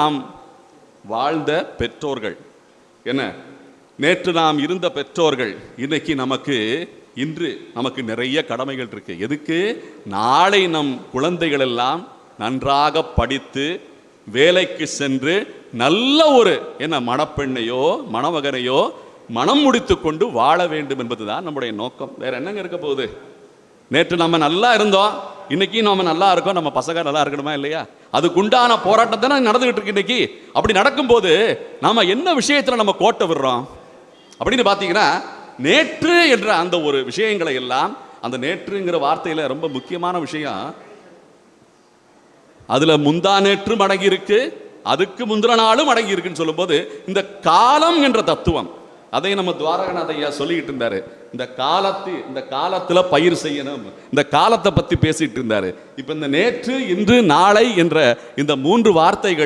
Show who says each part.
Speaker 1: நாம் வாழ்ந்த பெற்றோர்கள் என்ன, நேற்று நாம் இருந்த பெற்றோர்கள் இன்னைக்கு இன்று நமக்கு நிறைய கடமைகள் இருக்கு. எதுக்கு? நாளை நம் குழந்தைகள் எல்லாம் நன்றாக படித்து வேலைக்கு சென்று நல்ல ஒரு மணப்பெண்ணையோ மணமகனையோ மனம் முடித்து கொண்டு வாழ வேண்டும் என்பதுதான் நம்முடைய நோக்கம். வேற என்னங்க இருக்க போகுது? நேற்று நம்ம நல்லா இருந்தோம், இன்னைக்கு நம்ம நல்லா இருக்கோம், நம்ம பசங்க நல்லா இருக்கணுமா இல்லையா? அதுக்குண்டான போராட்டத்தை நடந்துகிட்டு இருக்கு இன்னைக்கு. அப்படி நடக்கும்போது நாம என்ன விஷயத்துல நம்ம கோட்டை விடுறோம் அப்படின்னு பாத்தீங்கன்னா, நேற்று என்ற அந்த ஒரு விஷயங்களை எல்லாம், அந்த நேற்றுங்கிற வார்த்தையில ரொம்ப முக்கியமான விஷயம், அதுல முந்தா நேற்றும் அடங்கி இருக்கு, அதுக்கு முந்தின நாளும் அடங்கி இருக்குன்னு சொல்லும் போது, இந்த காலம் என்ற தத்துவம் அதை நம்ம துவாரகநாத ஐயா சொல்லிக்கிட்டு இருந்தாரு. இந்த காலத்துல பயிர் செய்யணும், இந்த காலத்தை பத்தி பேசிட்டு இருந்தாரு. இப்ப இந்த நேற்று இன்று நாளை என்ற இந்த மூன்று வார்த்தைகள்